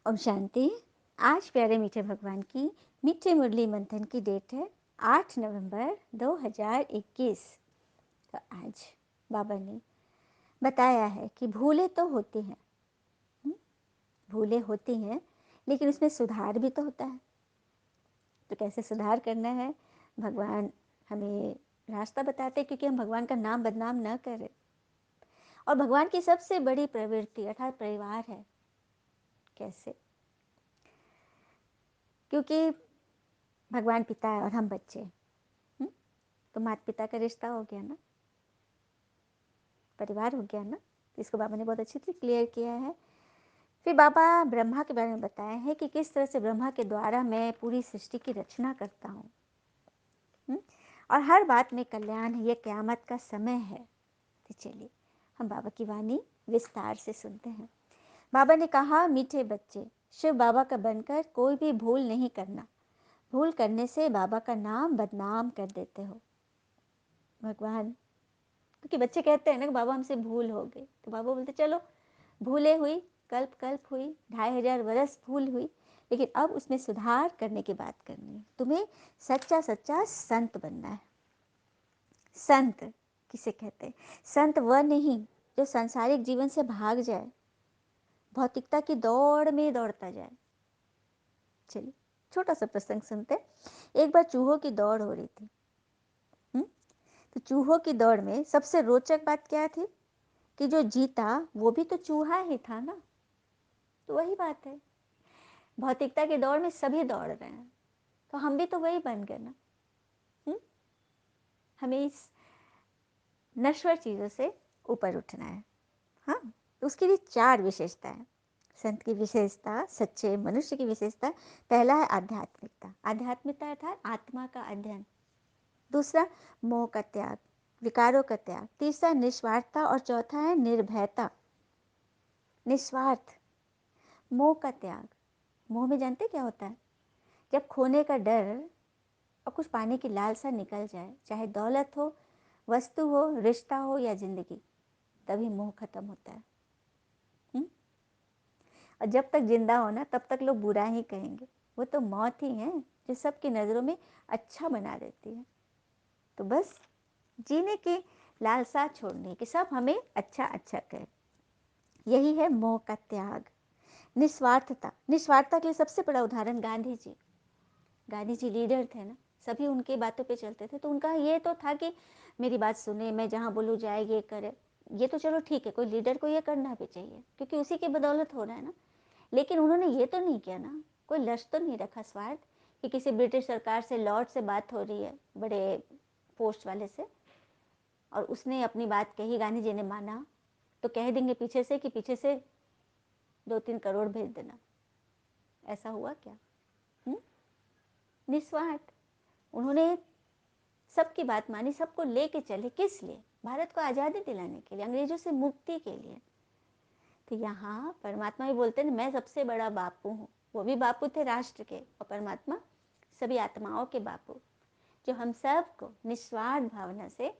ओम शांति। आज प्यारे मीठे भगवान की मीठे मुरली मंथन की डेट है 8 नवंबर 2021। तो आज बाबा ने बताया है कि भूलें तो होती हैं, भूलें होती हैं, लेकिन उसमें सुधार भी तो होता है। तो कैसे सुधार करना है, भगवान हमें रास्ता बताते हैं, क्योंकि हम भगवान का नाम बदनाम न करें। और भगवान की सबसे बड़ी प्रवृत्ति अर्थात परिवार है। कैसे? क्योंकि भगवान पिता है और हम बच्चे। तो माता पिता का रिश्ता हो गया ना, परिवार हो गया ना। तो इसको बाबा ने बहुत अच्छी तरह क्लियर किया है। फिर बाबा ब्रह्मा के बारे में बताए हैं कि किस तरह से ब्रह्मा के द्वारा मैं पूरी सृष्टि की रचना करता हूँ, और हर बात में कल्याण है। ये क़यामत का समय है। तो चलिए हम बाबा की वाणी विस्तार से सुनते हैं। बाबा ने कहा, मीठे बच्चे, शिव बाबा का बनकर कोई भी भूल नहीं करना। भूल करने से बाबा का नाम बदनाम कर देते हो। भगवान, क्योंकि बच्चे कहते हैं ना कि बाबा हमसे भूल हो गई, तो बाबा बोलते चलो भूले हुई, कल्प कल्प हुई, 2500 वर्ष भूल हुई, लेकिन अब उसमें सुधार करने की बात करनी है। तुम्हें सच्चा सच्चा संत बनना है। संत किसे कहते हैं? संत वह नहीं जो सांसारिक जीवन से भाग जाए, भौतिकता की दौड़ में दौड़ता जाए। चलिए छोटा सा प्रसंग सुनते। एक बार चूहों की दौड़ हो रही थी। तो चूहों की दौड़ में सबसे रोचक बात क्या थी कि जो जीता वो भी तो चूहा ही था ना। तो वही बात है, भौतिकता की दौड़ में सभी दौड़ रहे हैं, तो हम भी तो वही बन गए ना। हमें इस नश्वर चीज़ों से ऊपर उठना है। हाँ, तो उसके लिए 4 विशेषता है। संत की विशेषता, सच्चे मनुष्य की विशेषता। पहला है आध्यात्मिकता। आध्यात्मिकता अर्थात आत्मा का अध्ययन। दूसरा मोह का त्याग, विकारों का त्याग। तीसरा निस्वार्थता, और चौथा है निर्भयता। निस्वार्थ, मोह का त्याग। मोह में जानते क्या होता है? जब खोने का डर और कुछ पाने की लालसा निकल जाए, चाहे दौलत हो, वस्तु हो, रिश्ता हो या जिंदगी, तभी मोह खत्म होता है। और जब तक जिंदा हो ना, तब तक लोग बुरा ही कहेंगे। वो तो मौत ही है जो सबकी नज़रों में अच्छा बना देती है। तो बस जीने की लालसा छोड़ने कि सब हमें अच्छा अच्छा कहे, यही है मोह का त्याग। निस्वार्थता, निस्वार्थता के लिए सबसे बड़ा उदाहरण गांधी जी। गांधी जी लीडर थे ना, सभी उनकी बातों पे चलते थे। तो उनका ये तो था कि मेरी बात सुने, मैं जहाँ बोलूँ जाए, ये करे। ये तो चलो ठीक है, कोई लीडर को ये करना भी चाहिए, क्योंकि उसी की बदौलत हो रहा है ना। लेकिन उन्होंने ये तो नहीं किया ना, कोई लक्ष्य तो नहीं रखा स्वार्थ कि किसी ब्रिटिश सरकार से लॉर्ड से बात हो रही है, बड़े पोस्ट वाले से, और उसने अपनी बात कही, गांधी जी ने माना, तो कह देंगे पीछे से कि पीछे से 2-3 करोड़ भेज देना। ऐसा हुआ क्या? निस्वार्थ। उन्होंने सबकी बात मानी, सबको लेके चले। किस लिए? भारत को आज़ादी दिलाने के लिए, अंग्रेजों से मुक्ति के लिए। तो यहाँ परमात्मा भी बोलते हैं, मैं सबसे बड़ा बापू हूँ। वो भी बापू थे राष्ट्र के, और परमात्मा सभी आत्माओं के बापू, जो हम सबको निस्वार्थ भावना से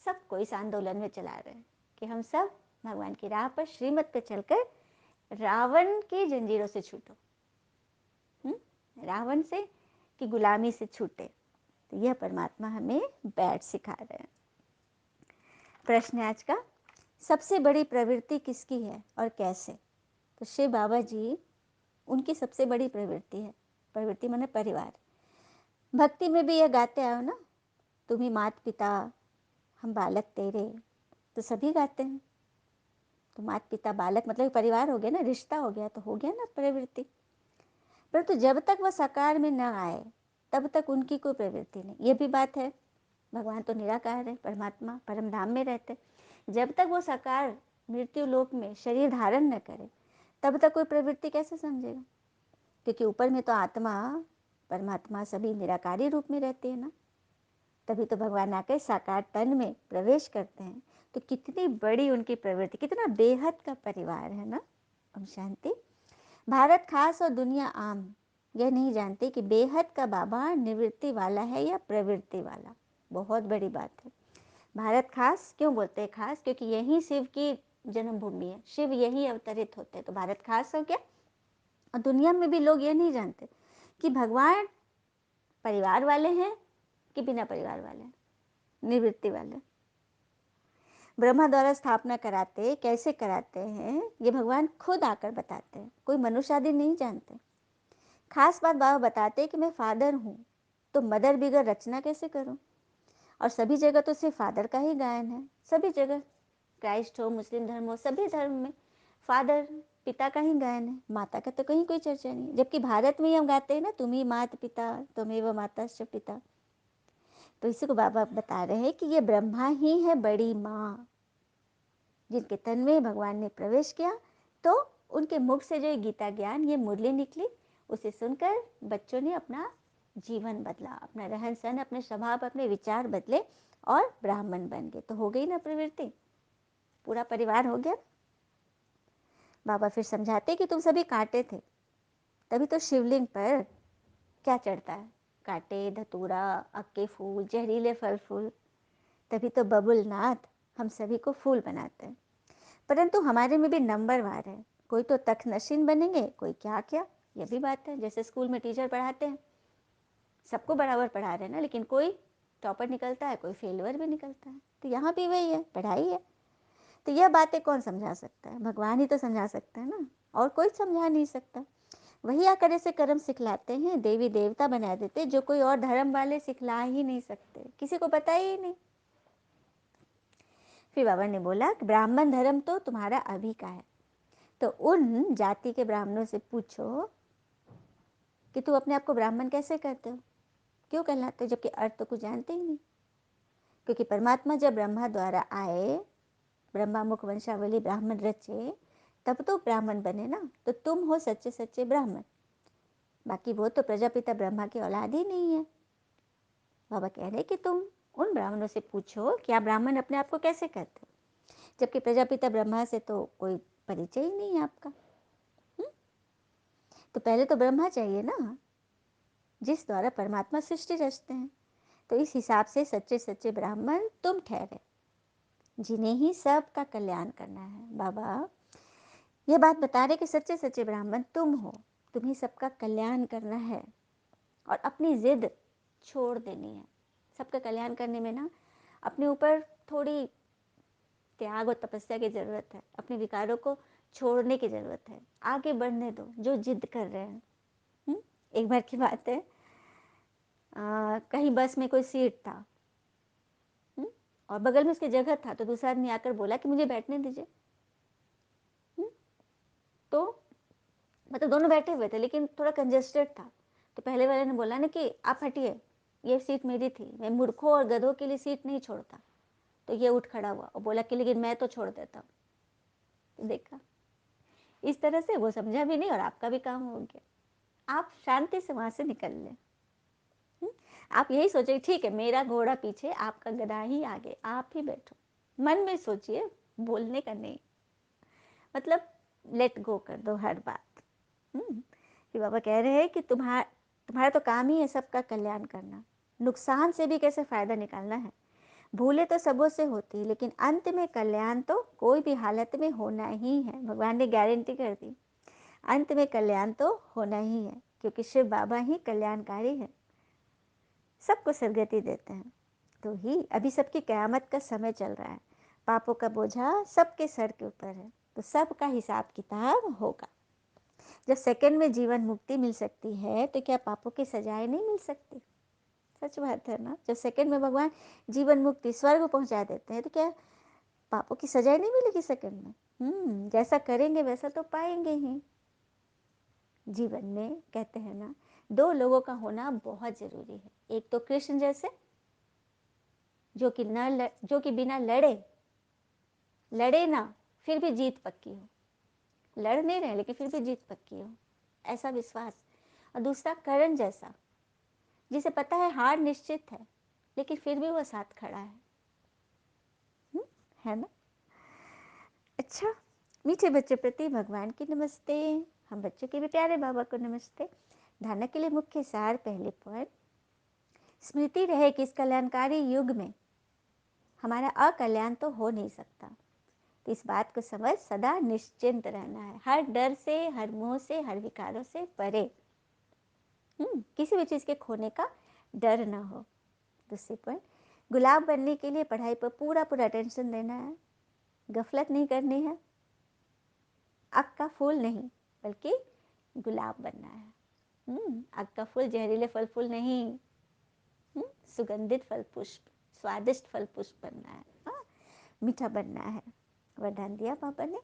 सबको इस आंदोलन में चला रहे हैं कि हम सब भगवान की राह पर, श्रीमत पर चलकर रावण की जंजीरों से छूटो, रावण से की गुलामी से छूटे। तो यह परमात्मा हमें बैठ सिखा रहे हैं। प्रश्न आज का, सबसे बड़ी प्रवृत्ति किसकी है और कैसे? तो शिव बाबा जी, उनकी सबसे बड़ी प्रवृत्ति है। प्रवृत्ति माने परिवार। भक्ति में भी यह गाते आओ ना, तुम ही मात पिता, हम बालक तेरे। तो सभी गाते हैं। तो मात पिता बालक मतलब परिवार हो गया ना, रिश्ता हो गया, तो हो गया ना प्रवृत्ति। परंतु जब तक वह साकार में न आए, तब तक उनकी कोई प्रवृत्ति नहीं। ये भी बात है, भगवान तो निराकार है, परमात्मा परम धाम में रहते। जब तक वो साकार मृत्यु लोक में शरीर धारण न करे, तब तक कोई प्रवृत्ति कैसे समझेगा? क्योंकि ऊपर में तो आत्मा परमात्मा सभी निराकारी रूप में रहते हैं ना। तभी तो भगवान आकर साकार तन में प्रवेश करते हैं। तो कितनी बड़ी उनकी प्रवृत्ति, कितना बेहद का परिवार है ना। ओम शांति। भारत खास और दुनिया आम यह नहीं जानती कि बेहद का बाबा निवृत्ति वाला है या प्रवृत्ति वाला। बहुत बड़ी बात है। भारत खास क्यों बोलते हैं? खास क्योंकि यही शिव की जन्मभूमि है, शिव यही अवतरित होते हैं। तो भारत खास हो गया, और दुनिया में भी लोग ये नहीं जानते कि भगवान परिवार वाले हैं कि बिना परिवार वाले, निवृत्ति वाले। ब्रह्मा द्वारा स्थापना कराते कैसे कराते हैं ये भगवान खुद आकर बताते हैं, कोई मनुष्य आदि नहीं जानते। खास बात बाबा बताते कि मैं फादर हूँ तो मदर बिगर रचना कैसे करूँ। और सभी जगह तो सिर्फ फादर का ही गायन है, सभी जगह, क्राइस्ट हो, मुस्लिम धर्म हो, सभी धर्म में फादर पिता का ही गायन है, माता का तो कहीं कोई चर्चा नहीं। जबकि भारत में ही हम गाते हैं ना, तुम ही मात पिता तुम्हें माताश्च पिता। तो इसी को बाबा बता रहे हैं कि ये ब्रह्मा ही है बड़ी माँ, जिनके तन में भगवान ने प्रवेश किया तो उनके मुख से जो गीता ज्ञान ये मुरली निकली, उसे सुनकर बच्चों ने अपना जीवन बदला, अपना रहन सहन, अपने स्वभाव, अपने विचार बदले और ब्राह्मण बन गए। तो हो गई ना प्रवृत्ति, पूरा परिवार हो गया। बाबा फिर समझाते कि तुम सभी कांटे थे, तभी तो शिवलिंग पर क्या चढ़ता है, कांटे, धतूरा, अक्के फूल, जहरीले फल फूल। तभी तो बबुलनाथ हम सभी को फूल बनाते हैं। परंतु हमारे में भी नंबरवार है, कोई तो तख्तनशीन बनेंगे, कोई क्या क्या। ये भी बात है, जैसे स्कूल में टीचर पढ़ाते हैं, सबको बराबर पढ़ा रहे हैं ना, लेकिन कोई टॉपर निकलता है, कोई फेलवर भी निकलता है। तो यहाँ भी वही है, पढ़ाई है। तो यह बातें कौन समझा सकता है, भगवान ही तो समझा सकता है ना, और कोई समझा नहीं सकता। वही आकर ऐसे कर्म सिखलाते हैं, देवी देवता बना देते, जो कोई और धर्म वाले सिखला ही नहीं सकते, किसी को पता ही नहीं। फिर बाबा ने बोला कि ब्राह्मण धर्म तो तुम्हारा अभी का है, तो उन जाति के ब्राह्मणों से पूछो कि तुम अपने आप को ब्राह्मण कैसे कहते हो, क्यों कहलाते हो, जबकि अर्थ तो कुछ जानते ही नहीं। क्योंकि परमात्मा जब ब्रह्मा द्वारा आए, ब्रह्मा मुख वंशावली ब्राह्मण रचे, तब तो ब्राह्मण बने ना। तो तुम हो सच्चे सच्चे ब्राह्मण, बाकी वो तो प्रजापिता ब्रह्मा की औलाद ही नहीं है। बाबा कह रहे कि तुम उन ब्राह्मणों से पूछो कि आप ब्राह्मण अपने आप को कैसे कहते हो, जबकि प्रजापिता ब्रह्मा से तो कोई परिचय ही नहीं है आपका। तो पहले तो ब्रह्मा चाहिए ना, जिस द्वारा परमात्मा सृष्टि रचते हैं। तो इस हिसाब से सच्चे सच्चे ब्राह्मण तुम ठहरे, जिन्हें ही सबका कल्याण करना है। बाबा ये बात बता रहे कि सच्चे सच्चे ब्राह्मण तुम हो, तुम्हें सबका कल्याण करना है और अपनी जिद छोड़ देनी है। सबका कल्याण करने में ना अपने ऊपर थोड़ी त्याग और तपस्या की ज़रूरत है, अपने विकारों को छोड़ने की ज़रूरत है, आगे बढ़ने दो जो जिद कर रहे हैं। एक बार की बात है, कहीं बस में कोई सीट था, और बगल में उसकी जगह था, तो दूसरा आदमी आकर बोला कि मुझे बैठने दीजिए। तो मतलब दोनों बैठे हुए थे लेकिन थोड़ा कंजेस्टेड था। तो पहले वाले ने बोला ना कि आप हटिए, ये सीट मेरी थी, मैं मूर्खों और गधों के लिए सीट नहीं छोड़ता। तो ये उठ खड़ा हुआ और बोला कि लेकिन मैं तो छोड़ देता हूँ। तो देखा, इस तरह से वो समझा भी नहीं और आपका भी काम हो गया। आप शांति से वहाँ से निकल लें। आप यही सोचिए, ठीक है मेरा घोड़ा पीछे, आपका गधा ही आगे, आप ही बैठो। मन में सोचिए, बोलने का नहीं, मतलब लेट गो कर दो हर बात। कि बाबा कह रहे हैं कि तुम्हारा तो काम ही है सबका कल्याण करना, नुकसान से भी कैसे फ़ायदा निकालना है। भूले तो सबों से होती, लेकिन अंत में कल्याण तो कोई भी हालत में होना ही है। भगवान ने गारंटी कर दी, अंत में कल्याण तो होना ही है, क्योंकि शिव बाबा ही कल्याणकारी है, सबको सदगति देते हैं। तो ही अभी सबकी क़यामत का समय चल रहा है, पापों का बोझा सबके सर के ऊपर है, तो सबका हिसाब किताब होगा। जब सेकंड में जीवन मुक्ति मिल सकती है तो क्या पापों की सजाएं नहीं मिल सकती? सच बात है ना। जब सेकंड में भगवान जीवन मुक्ति स्वर्ग पहुंचा देते हैं तो क्या पापों की सजाएं नहीं मिलेगी सेकंड में? जैसा करेंगे वैसा तो पाएंगे ही। जीवन में कहते हैं ना, दो लोगों का होना बहुत जरूरी है। एक तो कृष्ण जैसे, जो कि बिना लड़े ना फिर भी जीत पक्की हो, लड़ नहीं रहे लेकिन फिर भी जीत पक्की हो, ऐसा विश्वास। और दूसरा करण जैसा, जिसे पता है हार निश्चित है लेकिन फिर भी वो साथ खड़ा है ना। अच्छा, मीठे बच्चों प्रति भगवान की नमस्ते, हम बच्चों के भी प्यारे बाबा को नमस्ते। धारणा के लिए मुख्य सार, पहले पॉइंट, स्मृति रहे कि इस कल्याणकारी युग में हमारा अकल्याण तो हो नहीं सकता। तो इस बात को समझ सदा निश्चिंत रहना है, हर डर से, हर मोह से, हर विकारों से परे। किसी भी चीज़ के खोने का डर ना हो। दूसरी पॉइंट, गुलाब बनने के लिए पढ़ाई पर पूरा पूरा अटेंशन देना है, गफलत नहीं करनी है, आग का फूल नहीं बल्कि गुलाब बनना है। आग का फूल जहरीले फल फूल नहीं, सुगंधित फल पुष्प, स्वादिष्ट फल पुष्प बनना है, मीठा बनना है। वरदान दिया पापा ने।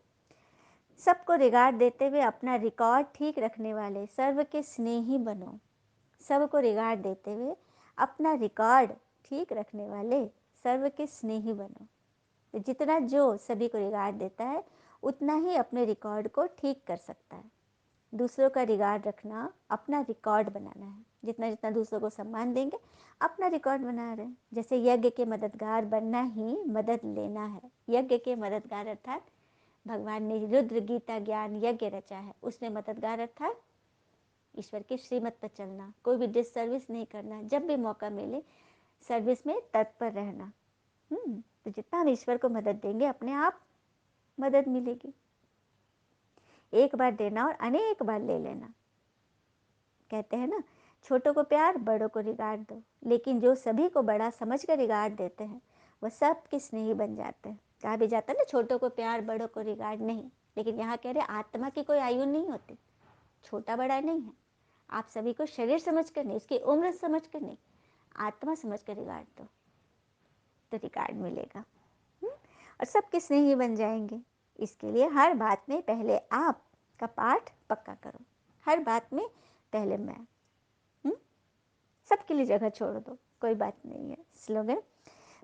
सबको रिगार्ड देते हुए अपना रिकॉर्ड ठीक रखने वाले सर्व के स्नेही बनो। सबको रिगार्ड देते हुए अपना रिकॉर्ड ठीक रखने वाले सर्व के स्नेही बनो। तो जितना जो सभी को रिगार्ड देता है उतना ही अपने रिकॉर्ड को ठीक कर सकता है। दूसरों का रिगार्ड रखना अपना रिकॉर्ड बनाना है। जितना जितना दूसरों को सम्मान देंगे अपना रिकॉर्ड बना रहे हैं। जैसे यज्ञ के मददगार बनना ही मदद लेना है। यज्ञ के मददगार अर्थात भगवान ने रुद्र गीता ज्ञान यज्ञ रचा है, उसमें मददगार अर्थात ईश्वर की श्रीमत पर चलना, कोई भी डिससर्विस नहीं करना, जब भी मौका मिले सर्विस में तत्पर रहना। तो जितना हम ईश्वर को मदद देंगे अपने आप मदद मिलेगी। एक बार देना और अनेक बार ले लेना। कहते हैं ना, छोटों को प्यार, बड़ों को रिगार्ड दो। लेकिन जो सभी को बड़ा समझ कर रिगार्ड देते हैं वह सबके स्नेही बन जाते हैं। कहा भी जाता है ना, छोटों को प्यार, बड़ों को रिगार्ड नहीं। लेकिन यहाँ कह रहे आत्मा की कोई आयु नहीं होती, छोटा बड़ा नहीं है। आप सभी को शरीर समझ कर नहीं, उसकी उम्र समझ कर नहीं, आत्मा समझ कर रिगार्ड दो, तो रिगार्ड मिलेगा। और सबके स्नेही बन जाएंगे। इसके लिए हर बात में पहले आप का पाठ पक्का करो। हर बात में पहले मैं, सबके लिए जगह छोड़ दो, कोई बात नहीं है। स्लोगन,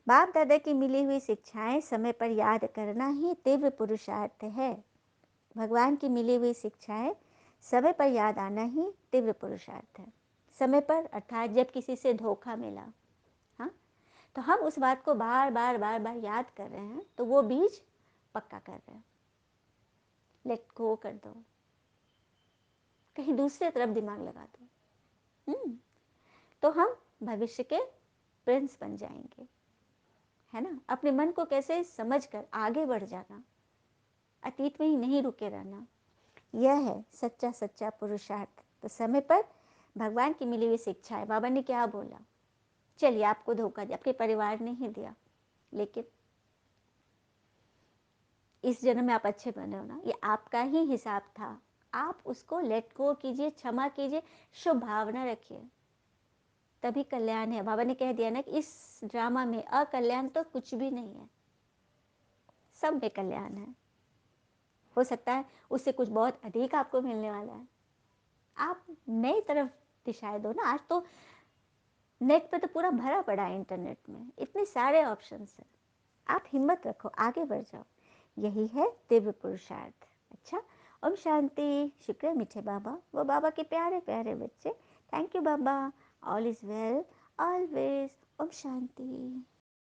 बाप दादा की मिली हुई शिक्षाएं समय पर याद करना ही तीव्र पुरुषार्थ है। भगवान की मिली हुई शिक्षाएं समय पर याद आना ही तीव्र पुरुषार्थ है। समय पर अर्थात जब किसी से धोखा मिला, हाँ, तो हम उस बात को बार बार बार बार याद कर रहे हैं, तो वो बीज पक्का कर रहे हैं। लेट गो कर दो, कहीं दूसरे तरफ दिमाग लगा दो। तो हम भविष्य के प्रिंस बन जाएंगे, है ना। अपने मन को कैसे समझकर आगे बढ़ जाना, अतीत में ही नहीं रुके रहना, यह है सच्चा सच्चा पुरुषार्थ। तो समय पर भगवान की मिली हुई शिक्षा है। बाबा ने क्या बोला, चलिए आपको धोखा दिया, आपके परिवार ने ही दिया, लेकिन इस जन्म में आप अच्छे बने हो ना, ये आपका ही हिसाब था। आप उसको लेट गो कीजिए, क्षमा कीजिए, शुभ भावना रखिए, तभी कल्याण है। बाबा ने कह दिया ना कि इस ड्रामा में अकल्याण तो कुछ भी नहीं है, सब में कल्याण है। हो सकता है उससे कुछ बहुत अधिक आपको मिलने वाला है। आप नई तरफ दिशाएं दो ना। आज तो नेट पे तो पूरा भरा पड़ा है, इंटरनेट में इतने सारे ऑप्शंस हैं। आप हिम्मत रखो, आगे बढ़ जाओ, यही है दिव्य पुरुषार्थ। अच्छा, ओम शांति। शुक्र है मीठे बाबा, वो बाबा के प्यारे प्यारे बच्चे। Thank you Baba, all is well always. ओम शांति।